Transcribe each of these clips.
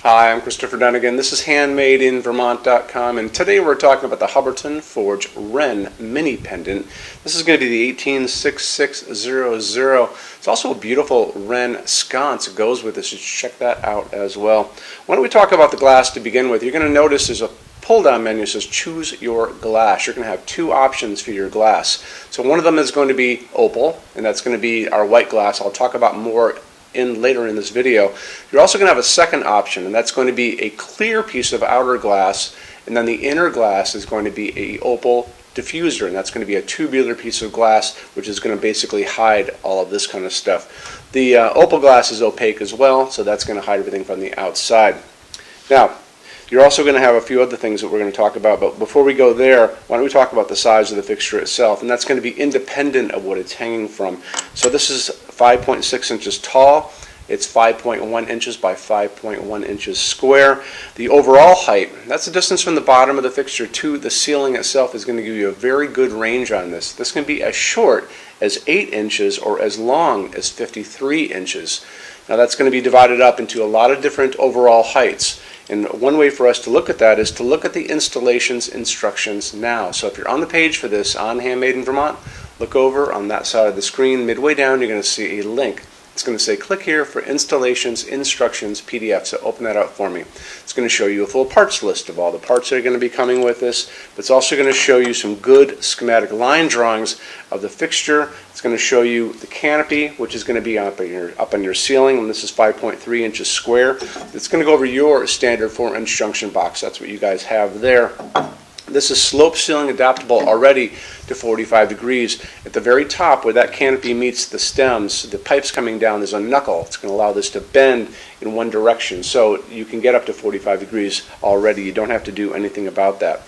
Hi, I'm Christopher Dunnigan. This is HandmadeInVermont.com, and today we're talking about the Hubbardton Forge Wren Mini Pendant. This is going to be the 186600. It's also a beautiful Wren sconce. It goes with this. You should check that out as well. Why don't we talk about the glass to begin with? You're going to notice there's a pull-down menu that says choose your glass. You're going to have two options for your glass. So one of them is going to be opal, and that's going to be our white glass. I'll talk about more later in this video. You're also going to have a second option, and that's going to be a clear piece of outer glass, and then the inner glass is going to be a opal diffuser, and that's going to be a tubular piece of glass which is going to basically hide all of this kind of stuff. The opal glass is opaque as well, so that's going to hide everything from the outside. Now, you're also going to have a few other things that we're going to talk about, but before we go there, why don't we talk about the size of the fixture itself, and that's going to be independent of what it's hanging from. So this is 5.6 inches tall, it's 5.1 inches by 5.1 inches square. The overall height, that's the distance from the bottom of the fixture to the ceiling itself, is going to give you a very good range on this. This can be as short as 8 inches or as long as 53 inches. Now that's going to be divided up into a lot of different overall heights. And one way for us to look at that is to look at the installations instructions now. So if you're on the page for this on Handmade in Vermont, look over on that side of the screen. Midway down, you're going to see a link. It's going to say click here for installations instructions PDF. So open that up for me. It's going to show you a full parts list of all the parts that are going to be coming with this, but it's also going to show you some good schematic line drawings of the fixture. It's going to show you the canopy, which is going to be up on your ceiling, and this is 5.3 inches square. It's going to go over your standard 4-inch junction box. That's what you guys have there. This is slope ceiling adaptable already to 45 degrees. At the very top where that canopy meets the stems, the pipes coming down, there's a knuckle. It's going to allow this to bend in one direction, so you can get up to 45 degrees already. You don't have to do anything about that.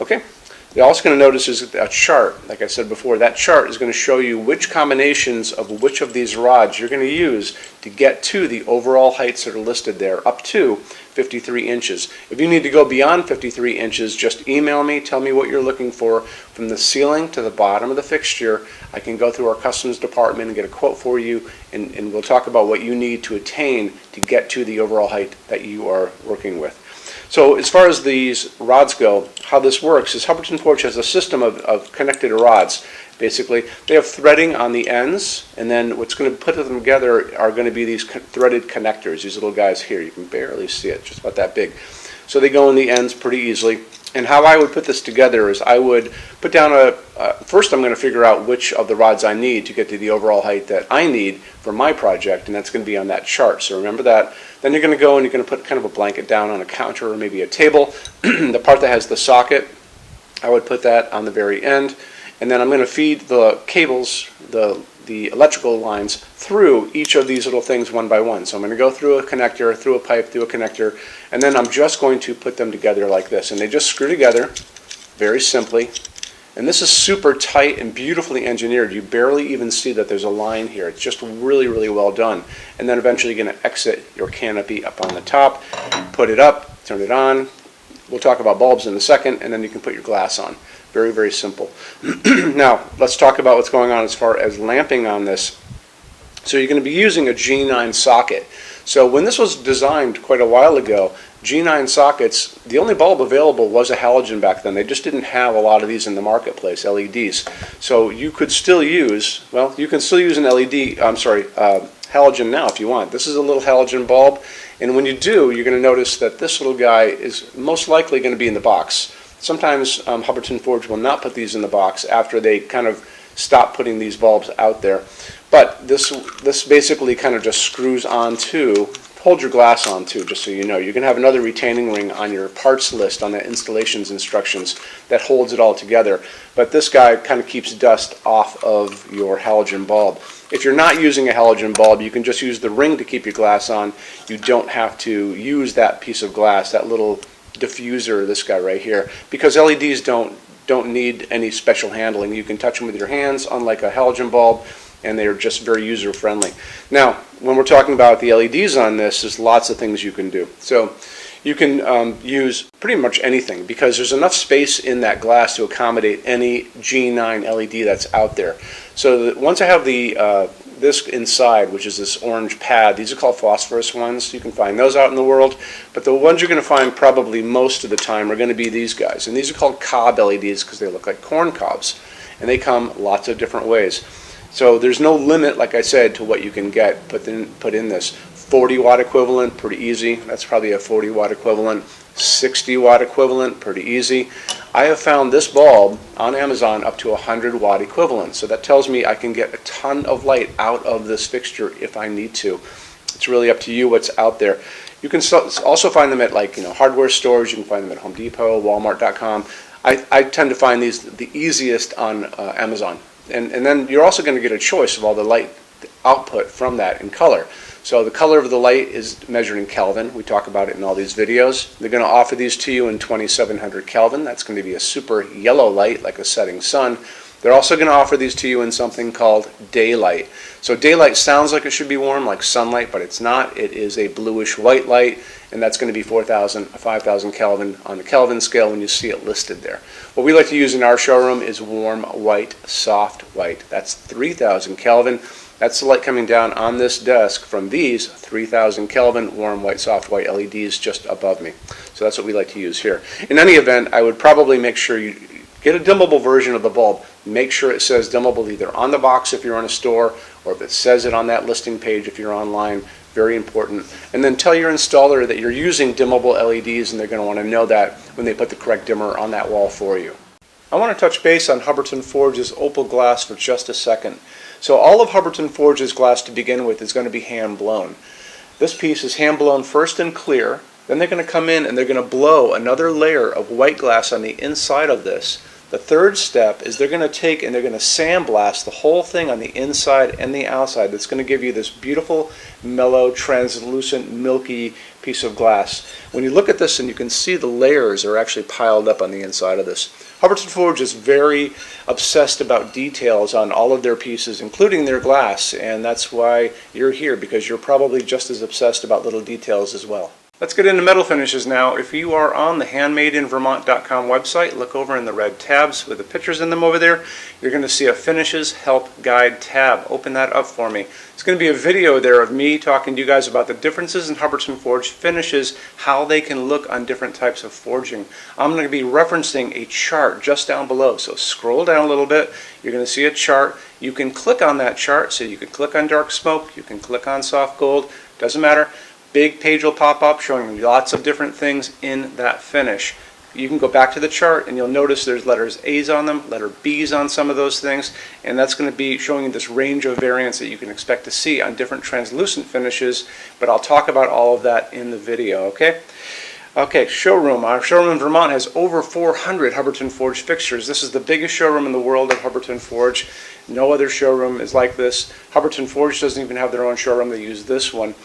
Okay. You're also going to notice is a chart. Like I said before, that chart is going to show you which combinations of which of these rods you're going to use to get to the overall heights that are listed there, up to 53 inches. If you need to go beyond 53 inches, just email me, tell me what you're looking for from the ceiling to the bottom of the fixture. I can go through our customs department and get a quote for you, and we'll talk about what you need to attain to get to the overall height that you are working with. So as far as these rods go, how this works is Hubbardton Forge has a system of connected rods. Basically, they have threading on the ends, and then what's going to put them together are going to be these threaded connectors, these little guys here. You can barely see it, just about that big. So they go in the ends pretty easily. And how I would put this together is I would put down first I'm going to figure out which of the rods I need to get to the overall height that I need for my project, and that's going to be on that chart. So remember that. Then you're going to go and you're going to put kind of a blanket down on a counter or maybe a table. The part that has the socket, I would put that on the very end. And then I'm going to feed the cables, the electrical lines, through each of these little things one by one. So I'm going to go through a connector, through a pipe, through a connector, and then I'm just going to put them together like this. And they just screw together very simply. And this is super tight and beautifully engineered. You barely even see that there's a line here. It's just really, really well done. And then eventually you're going to exit your canopy up on the top, put it up, turn it on. We'll talk about bulbs in a second, and then you can put your glass on. Very, very simple. Now, let's talk about what's going on as far as lamping on this. So you're going to be using a G9 socket. So when this was designed quite a while ago, G9 sockets, the only bulb available was a halogen back then. They just didn't have a lot of these in the marketplace, LEDs. So you could still use, well, you can still use an halogen now if you want. This is a little halogen bulb, and when you do, you're going to notice that this little guy is most likely going to be in the box. Sometimes Hubbardton Forge will not put these in the box after they kind of stop putting these bulbs out there. But this basically kind of just screws onto, hold your glass onto, just so you know. You can have another retaining ring on your parts list on the installations instructions that holds it all together. But this guy kind of keeps dust off of your halogen bulb. If you're not using a halogen bulb, you can just use the ring to keep your glass on. You don't have to use that piece of glass, that little diffuser, this guy right here, because LEDs don't need any special handling. You can touch them with your hands, unlike a halogen bulb, and they're just very user friendly. Now, when we're talking about the LEDs on this, there's lots of things you can do. So you can use pretty much anything, because there's enough space in that glass to accommodate any G9 LED that's out there. So that once I have the this inside, which is this orange pad. These are called phosphorus ones. You can find those out in the world, but the ones you're going to find probably most of the time are going to be these guys, and these are called cob LEDs because they look like corn cobs, and they come lots of different ways. So there's no limit, like I said, to what you can get put in this. 40 watt equivalent, pretty easy. That's probably a 40 watt equivalent. 60 watt equivalent, pretty easy. I have found this bulb on Amazon up to 100 watt equivalent. So that tells me I can get a ton of light out of this fixture if I need to. It's really up to you what's out there. You can also find them at hardware stores. You can find them at Home Depot, Walmart.com. I tend to find these the easiest on Amazon. And then you're also going to get a choice of all the light output from that in color. So the color of the light is measured in Kelvin. We talk about it in all these videos. They're going to offer these to you in 2700 Kelvin. That's going to be a super yellow light like a setting sun. They're also going to offer these to you in something called daylight. So daylight sounds like it should be warm, like sunlight, but it's not. It is a bluish white light, and that's going to be 4,000, 5,000 Kelvin on the Kelvin scale when you see it listed there. What we like to use in our showroom is warm white, soft white. That's 3,000 Kelvin. That's the light coming down on this desk from these 3,000 Kelvin warm white, soft white LEDs just above me. So that's what we like to use here. In any event, I would probably make sure you get a dimmable version of the bulb. Make sure it says dimmable either on the box if you're in a store, or if it says it on that listing page if you're online. Very important. And then tell your installer that you're using dimmable LEDs, and they're going to want to know that when they put the correct dimmer on that wall for you. I want to touch base on Hubbardton Forge's opal glass for just a second. So all of Hubbardton Forge's glass to begin with is going to be hand blown. This piece is hand blown first in clear, then they're going to come in and they're going to blow another layer of white glass on the inside of this. The third step is they're going to take and they're going to sandblast the whole thing on the inside and the outside. That's going to give you this beautiful, mellow, translucent, milky piece of glass. When you look at this, and you can see the layers are actually piled up on the inside of this. Hubbardton Forge is very obsessed about details on all of their pieces, including their glass, and that's why you're here, because you're probably just as obsessed about little details as well. Let's get into metal finishes now. If you are on the HandmadeInVermont.com website, look over in the red tabs with the pictures in them over there. You're going to see a Finishes Help Guide tab. Open that up for me. It's going to be a video there of me talking to you guys about the differences in Hubbardton Forge finishes, how they can look on different types of forging. I'm going to be referencing a chart just down below, so scroll down a little bit. You're going to see a chart. You can click on that chart, so you can click on dark smoke, you can click on soft gold, doesn't matter. Big page will pop up showing you lots of different things in that finish. You can go back to the chart and you'll notice there's letters A's on them, letter B's on some of those things, and that's going to be showing you this range of variants that you can expect to see on different translucent finishes, but I'll talk about all of that in the video, okay? Okay, showroom. Our showroom in Vermont has over 400 Hubbardton Forge fixtures. This is the biggest showroom in the world of Hubbardton Forge. No other showroom is like this. Hubbardton Forge doesn't even have their own showroom. They use this one.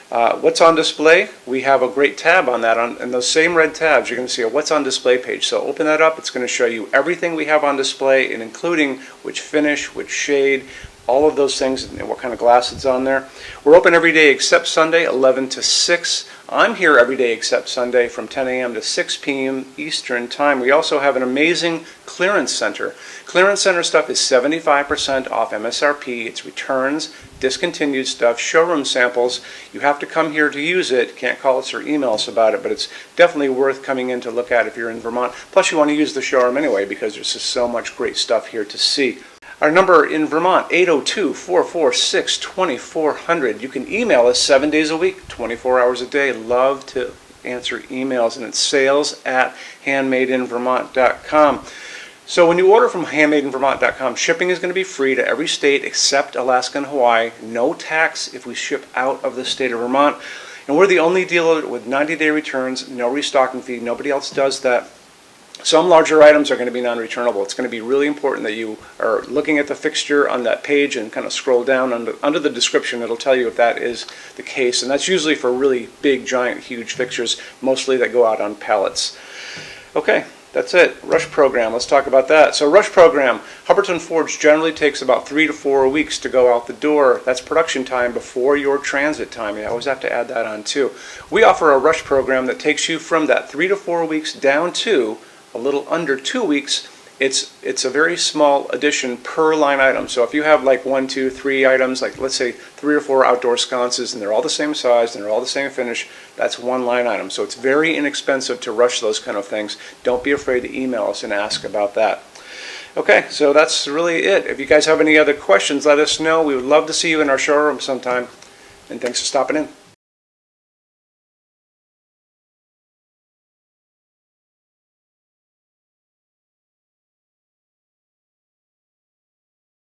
What's on display? We have a great tab on that. And those same red tabs, you're going to see a what's on display page. So open that up. It's going to show you everything we have on display, and including which finish, which shade, all of those things, and what kind of glass it's on there. We're open every day except Sunday, 11 to 6. I'm here every day except Sunday from 10 a.m. to 6 p.m. Eastern Time. We also have an amazing clearance center. Clearance center stuff is 75% off MSRP. It's returns, discontinued stuff, showroom samples. You have to come here to use it. Can't call us or email us about it, but it's definitely worth coming in to look at if you're in Vermont. Plus you want to use the showroom anyway, because there's just so much great stuff here to see. Our number in Vermont, 802-446-2400. You can email us 7 days a week, 24 hours a day. Love to answer emails, and it's sales@HandmadeInVermont.com. So when you order from HandmadeInVermont.com, shipping is going to be free to every state except Alaska and Hawaii. No tax if we ship out of the state of Vermont. And we're the only dealer with 90-day returns, no restocking fee. Nobody else does that. Some larger items are going to be non-returnable. It's going to be really important that you are looking at the fixture on that page and kind of scroll down under the description. It'll tell you if that is the case. And that's usually for really big, giant, huge fixtures, mostly that go out on pallets. Okay, that's it. Rush program. Let's talk about that. So rush program, Hubbardton Forge generally takes about 3 to 4 weeks to go out the door. That's production time before your transit time. You always have to add that on too. We offer a rush program that takes you from that 3 to 4 weeks down to a little under 2 weeks it's a very small addition per line item. So if you have like 1, 2, 3 items, like let's say 3 or 4 outdoor sconces, and they're all the same size and they're all the same finish, that's one line item. So it's very inexpensive to rush those kind of things. Don't be afraid to email us and ask about that. Okay, so that's really it. If you guys have any other questions, let us know. We would love to see you in our showroom sometime. And thanks for stopping in.